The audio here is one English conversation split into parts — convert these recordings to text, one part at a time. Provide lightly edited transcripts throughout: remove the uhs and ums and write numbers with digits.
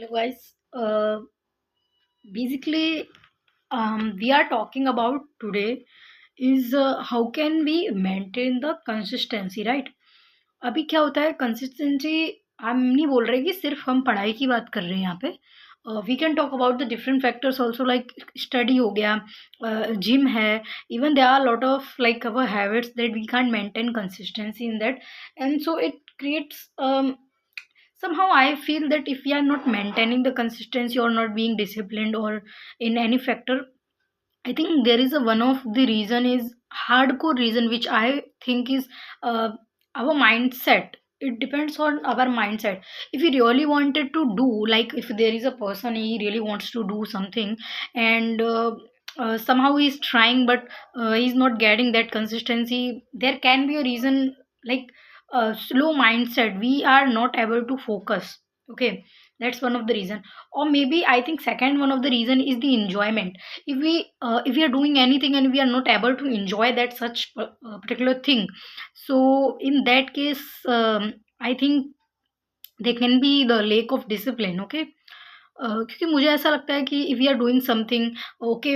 Hello guys. Basically, we are talking about today is how can we maintain the consistency, right? अभी क्या होता है consistency, हम नहीं बोल रहे कि सिर्फ हम पढ़ाई की बात कर रहे हैं यहाँ पे. We can talk about the different factors also, like study हो गया, जिम है. Even they are lot of like our habits that we can maintain consistency in that. And so it creates, somehow I feel that if we are not maintaining the consistency or not being disciplined or in any factor, I think there is a one of the reason is hardcore reason, which I think is our mindset. It depends on our mindset. If we really wanted to do, like if there is a person, he really wants to do something, and somehow he's trying, but he's not getting that consistency, there can be a reason, like slow mindset, we are not able to focus. Okay, that's one of the reason. Or maybe I think second one of the reason is the enjoyment. If we are doing anything and we are not able to enjoy that such particular thing, so in that case, I think there can be the lack of discipline. Okay. क्योंकि मुझे ऐसा लगता है कि if we are doing something, okay,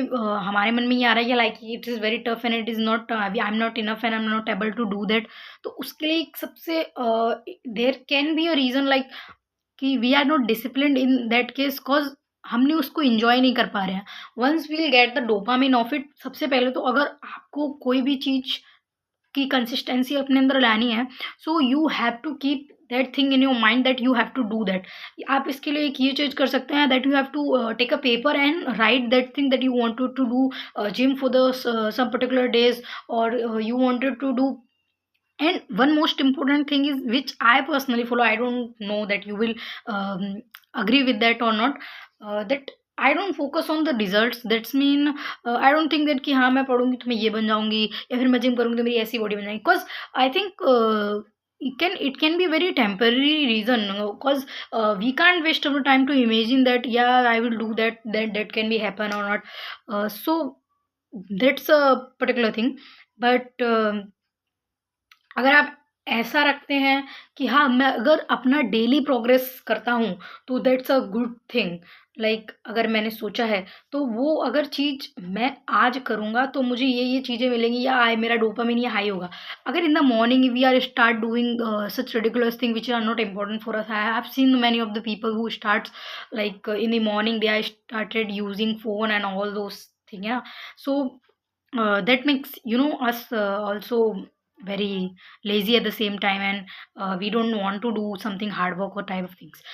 हमारे मन में ये आ रहा है कि like it is very tough and it is not, I am not enough and I am not able to do that. तो उसके लिए एक सबसे there can be a reason, like कि we are not disciplined in that case, cause हमने उसको enjoy नहीं कर पा रहे हैं. Once we'll get the dopamine of it, सबसे पहले तो अगर आपको कोई भी चीज़ की कंसिस्टेंसी अपने अंदर लानी है, so you have to keep that thing in your mind that you have to do that. आप इसके लिए एक ये चीज़ कर सकते हैं, that you have to take a paper and write that thing that you wanted to do gym for the some particular days, or you wanted to do. And one most important thing is, which I personally follow, I don't know that you will agree with that or not, that I don't focus on the results. That's mean, I don't think that कि हाँ मैं पढ़ूंगी तो मैं ये बन जाऊंगी, या फिर मैं जिम करूंगी तो मेरी ऐसी बॉडी बन जाएगी. Because I think it can be very temporary reason, because we can't waste our time to imagine that yeah I will do that can be happen or not. So that's a particular thing. But अगर आप ऐसा रखते हैं कि हाँ, मैं अगर अपना डेली प्रोग्रेस करता हूँ, तो that's a good thing. Like अगर मैंने सोचा है, तो वो अगर चीज़ मैं आज करूँगा, तो मुझे ये चीज़ें मिलेंगी, या मेरा डोपामाइन ये हाई होगा. अगर in the morning we are start doing such ridiculous thing which are not important for us. I have seen many of the people who starts like in the morning they are started using phone and all those thing. या so that makes us also very lazy at the same time, and we don't want to do something hard work or type of things.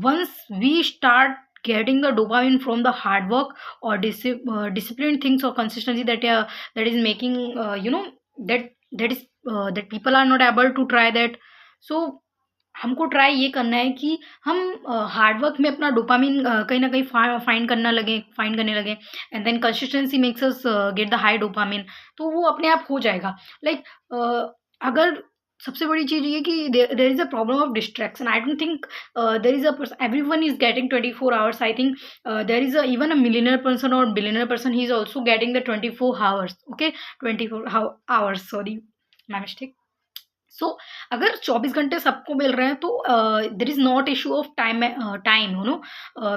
Once we start getting the dopamine from the hard work or disciplined things or consistency, that is making that people are not able to try that. So हमको try ये करना है कि हम hard work में अपना dopamine कहीं न कहीं फाइंड करने लगे, and then consistency makes us get the high dopamine. तो वो अपने आप हो जाएगा. लाइक अगर सबसे बड़ी चीज़ ये कि there is a problem of distraction. I don't think there is everyone is getting 24 hours. I think there is even a millionaire person और billionaire person, he is also getting the 24 hours. Okay, 24 hours, sorry, my mistake. So अगर 24 घंटे सबको मिल रहे हैं, तो there is not issue of time,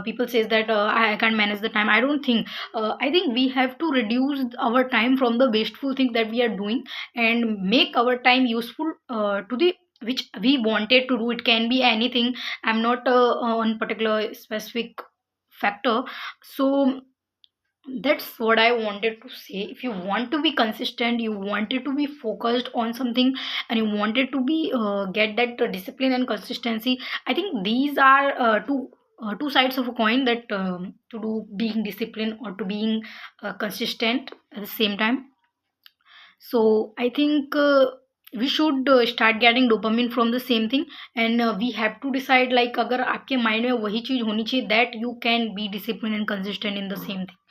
people says that I can manage the time. I don't think. I think we have to reduce our time from the wasteful thing that we are doing, and make our time useful to the which we wanted to do. It can be anything. I'm not on particular specific factor. So that's what I wanted to say. If you want to be consistent, you wanted to be focused on something, and you wanted to be get that discipline and consistency, I think these are two sides of a coin, that to do being disciplined or to being consistent at the same time. So I think we should start getting dopamine from the same thing, and we have to decide, like अगर आपके mind में वही चीज़ होनी चाहिए, that you can be disciplined and consistent in the same thing.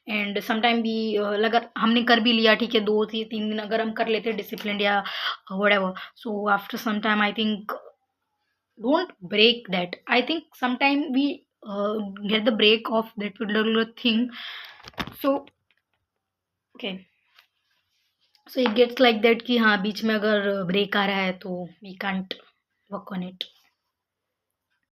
And sometime भी अगर हमने कर भी लिया, ठीक है, 2 से 3 दिन अगर हम कर लेते डिसिप्लिन या whatever, so after some time I think don't break that. I think sometime we get the break of that particular thing. So okay, so it gets like that कि हाँ बीच में अगर ब्रेक आ रहा है, तो we can't work on it.